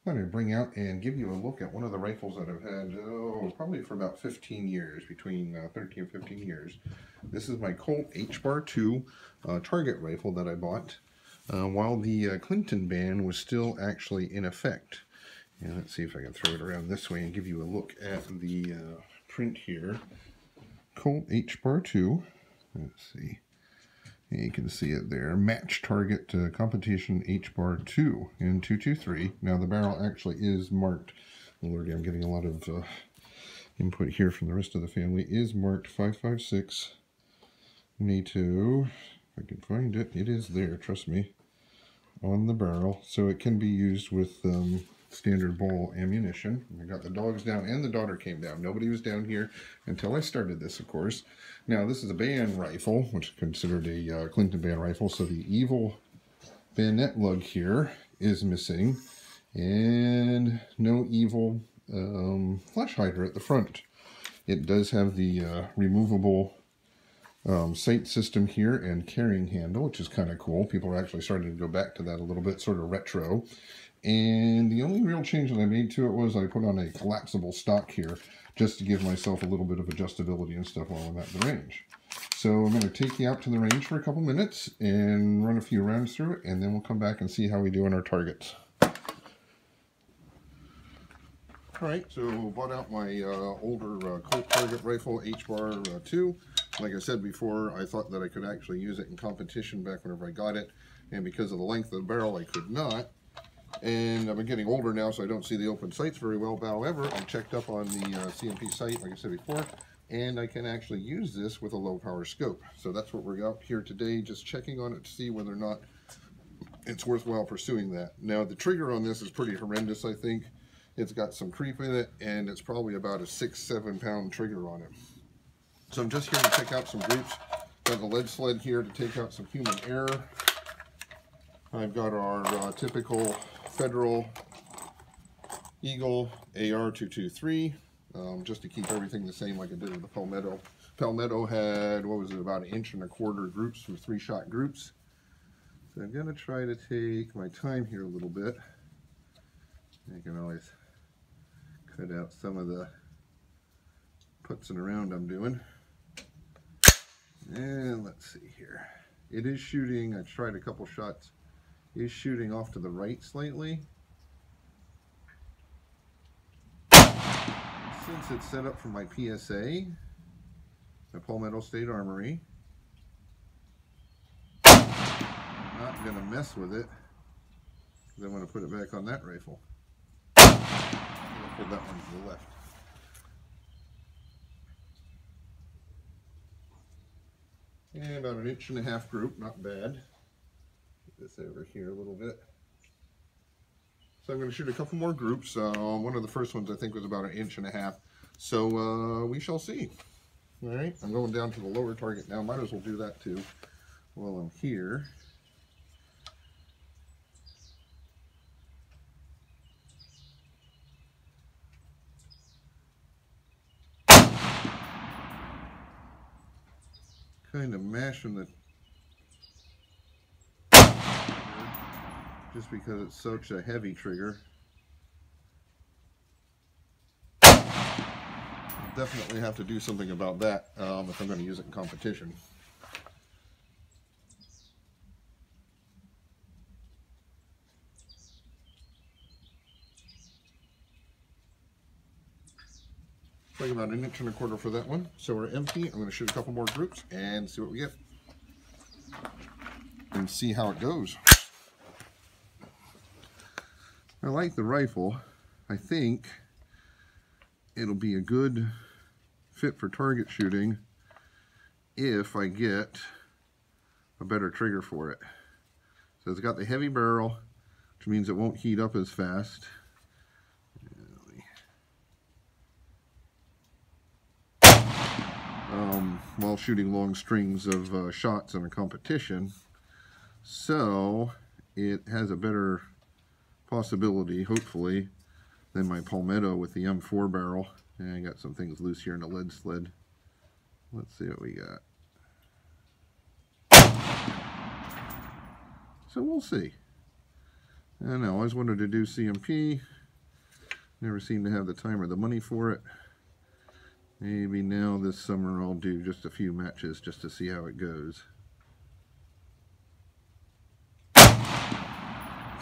I'm going to bring out and give you a look at one of the rifles that I've had, probably for about 15 years, between 13 and 15 years. This is my Colt HBAR 2 target rifle that I bought while the Clinton ban was still actually in effect. And let's see if I can throw it around this way and give you a look at the print here. Colt HBAR 2. Let's see. You can see it there. Match target competition HBAR 2 in 223. Now the barrel actually is marked. Lordy, I'm getting a lot of input here from the rest of the family. Is marked 5.56 NATO. If I can find it, it is there. Trust me. On the barrel, so it can be used with standard ball ammunition. I got the dogs down and the daughter came down. Nobody was down here until I started this, of course. Now this is a ban rifle, which is considered a Clinton ban rifle, so the evil bayonet lug here is missing, and no evil flash hider at the front. It does have the removable sight system here and carrying handle, which is kind of cool. People are actually starting to go back to that a little bit, sort of retro. And the only real change that I made to it was I put on a collapsible stock here, just to give myself a little bit of adjustability and stuff while I'm at the range. So I'm going to take you out to the range for a couple minutes and run a few rounds through it, and then we'll come back and see how we do on our targets. Alright, so bought out my older Colt target rifle, HBAR 2. Like I said before, I thought that I could actually use it in competition back whenever I got it, and because of the length of the barrel, I could not. And I've been getting older now, so I don't see the open sights very well. However, I checked up on the CMP sight, like I said before, and I can actually use this with a low power scope. So that's what we're out here today, just checking on it to see whether or not it's worthwhile pursuing that. Now, the trigger on this is pretty horrendous, I think. It's got some creep in it, and it's probably about a 6-7 pound trigger on it. So I'm just here to check out some groups. Got the lead sled here to take out some human error. I've got our typical Federal Eagle AR223, just to keep everything the same like I did with the Palmetto. Palmetto had, what was it, about 1.25 inch groups for 3-shot groups. So I'm going to try to take my time here a little bit. I can always cut out some of the putzing around I'm doing. And let's see here. It is shooting, I tried a couple shots. Is shooting off to the right slightly. Since it's set up for my PSA, my Palmetto State Armory, I'm not going to mess with it because I want to put it back on that rifle. I'm going to pull that one to the left. And about 1.5 inch group, not bad. This over here a little bit. So I'm going to shoot a couple more groups. One of the first ones I think was about 1.5 inches. So we shall see. All right, I'm going down to the lower target now. Might as well do that too while I'm here. Kind of mashing the just because it's such a heavy trigger. I'll definitely have to do something about that if I'm going to use it in competition. Like about 1.25 inches for that one. So we're empty. I'm going to shoot a couple more groups and see what we get. And see how it goes. I like the rifle. I think it'll be a good fit for target shooting if I get a better trigger for it. So it's got the heavy barrel, which means it won't heat up as fast. While shooting long strings of shots in a competition. So it has a better possibility, hopefully, than my Palmetto with the M4 barrel. And I got some things loose here in the lead sled. Let's see what we got. So we'll see. And I always wanted to do CMP. Never seem to have the time or the money for it. Maybe now this summer I'll do just a few matches just to see how it goes.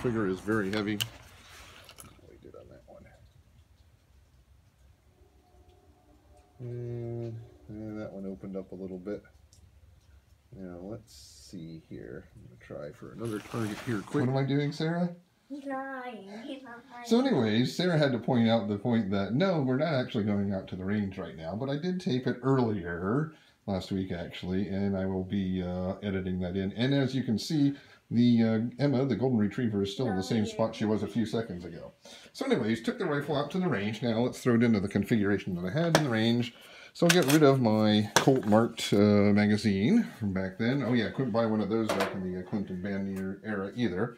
Trigger is very heavy. We did on that one. And that one opened up a little bit. Now let's see here. I'm going to try for another target here quick. What am I doing, Sarah? He's lying. He's not lying. So anyways, Sarah had to point out the point that no, we're not actually going out to the range right now, but I did tape it earlier, last week actually, and I will be editing that in. And as you can see, the Emma, the golden retriever, is still in the same spot she was a few seconds ago. So anyways, took the rifle out to the range. Now let's throw it into the configuration that I had in the range. So I'll get rid of my Colt marked magazine from back then. Oh yeah, I couldn't buy one of those back in the Clinton Band era either.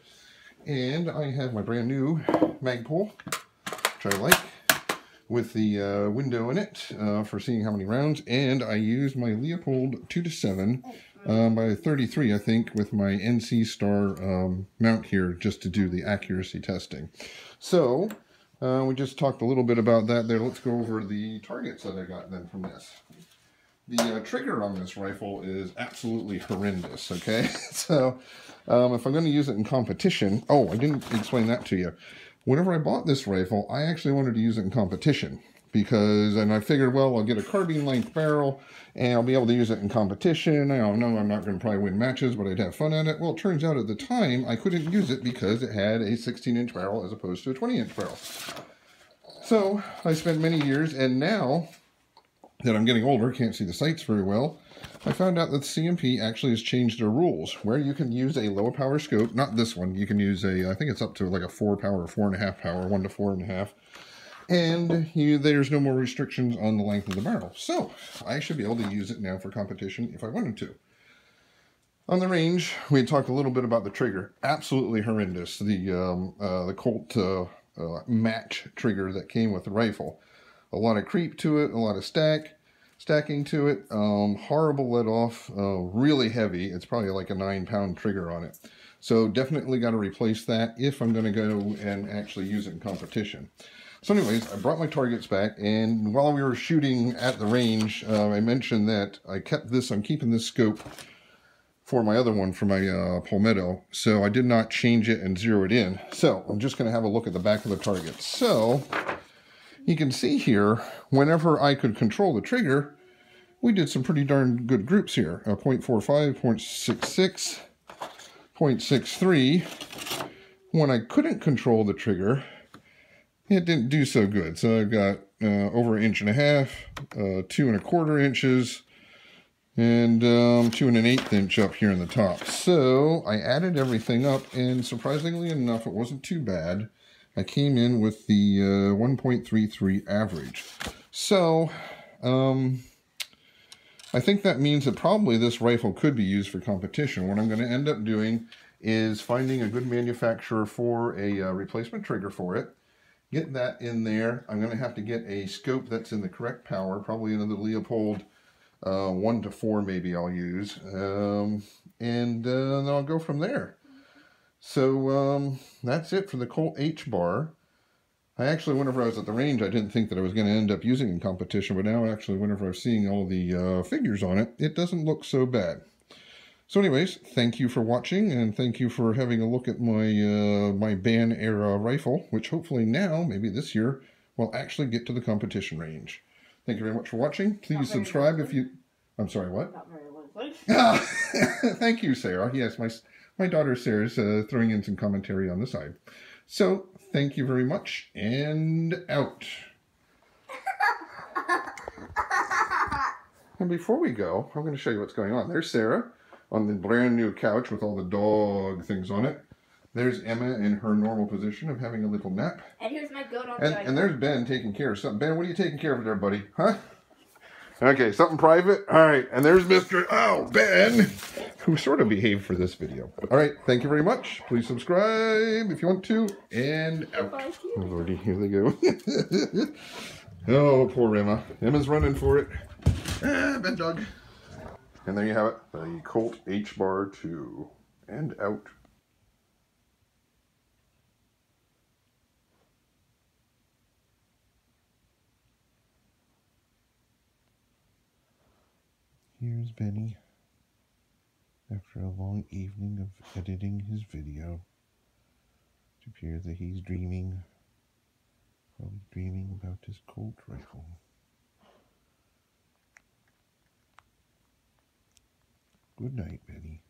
And I have my brand new Magpul, which I like, with the window in it for seeing how many rounds. And I used my Leopold 2-7 by 33, I think, with my NC Star mount here just to do the accuracy testing. So we just talked a little bit about that there. Let's go over the targets that I got then from this. The trigger on this rifle is absolutely horrendous, okay? So if I'm going to use it in competition... Oh, I didn't explain that to you. Whenever I bought this rifle, I actually wanted to use it in competition. And I figured, well, I'll get a carbine length barrel, and I'll be able to use it in competition. I don't know, I'm not going to probably win matches, but I'd have fun at it. Well, it turns out at the time, I couldn't use it because it had a 16-inch barrel as opposed to a 20-inch barrel. So I spent many years, and now that I'm getting older, can't see the sights very well, I found out that CMP actually has changed their rules where you can use a lower power scope, not this one, you can use a, I think it's up to like a 4 power or 4.5 power, 1 to 4.5, and there's no more restrictions on the length of the barrel. So I should be able to use it now for competition if I wanted to. On the range, we had talked a little bit about the trigger. Absolutely horrendous. The Colt match trigger that came with the rifle. A lot of creep to it, a lot of stacking to it, horrible let off, really heavy. It's probably like a 9-pound trigger on it. So definitely got to replace that if I'm going to go and actually use it in competition. So anyways, I brought my targets back, and while we were shooting at the range, I mentioned that I'm keeping this scope for my other one, for my Palmetto, so I did not change it and zero it in. So I'm just going to have a look at the back of the target. So you can see here, whenever I could control the trigger, we did some pretty darn good groups here. 0.45, 0.66, 0.63. When I couldn't control the trigger, it didn't do so good. So I've got over 1.5 inches, 2¼ inches, and 2 1/8 inch up here in the top. So I added everything up, and surprisingly enough, it wasn't too bad. I came in with the 1.33 average. So I think that means that probably this rifle could be used for competition. What I'm going to end up doing is finding a good manufacturer for a replacement trigger for it. Get that in there. I'm going to have to get a scope that's in the correct power, probably another Leopold 1 to 4 maybe I'll use. And then I'll go from there. So that's it for the Colt HBAR. I actually, whenever I was at the range, I didn't think that I was going to end up using it in competition, but now actually whenever I'm seeing all the figures on it, it doesn't look so bad. So anyways, thank you for watching, and thank you for having a look at my my band era rifle, which hopefully now, maybe this year, will actually get to the competition range. Thank you very much for watching. Please subscribe if you... I'm sorry, what? Not very lovely. Thank you, Sarah. Yes, my daughter Sarah's throwing in some commentary on the side. So, thank you very much, and out. And before we go, I'm going to show you what's going on. There's Sarah on the brand new couch with all the dog things on it. There's Emma in her normal position of having a little nap. And here's my goat on and there's Ben taking care of something. Ben, what are you taking care of there, buddy? Huh? Okay, something private? All right, and there's Mr. Oh, Ben, who sort of behaved for this video. All right, thank you very much. Please subscribe if you want to, and out. Oh, Lordy, here they go. Oh, poor Emma. Emma's running for it. Ah, Ben dog. And there you have it, the Colt HBAR 2, and out. Here's Benny, after a long evening of editing his video. It appears that he's dreaming, probably dreaming about his Colt rifle. Good night, Benny.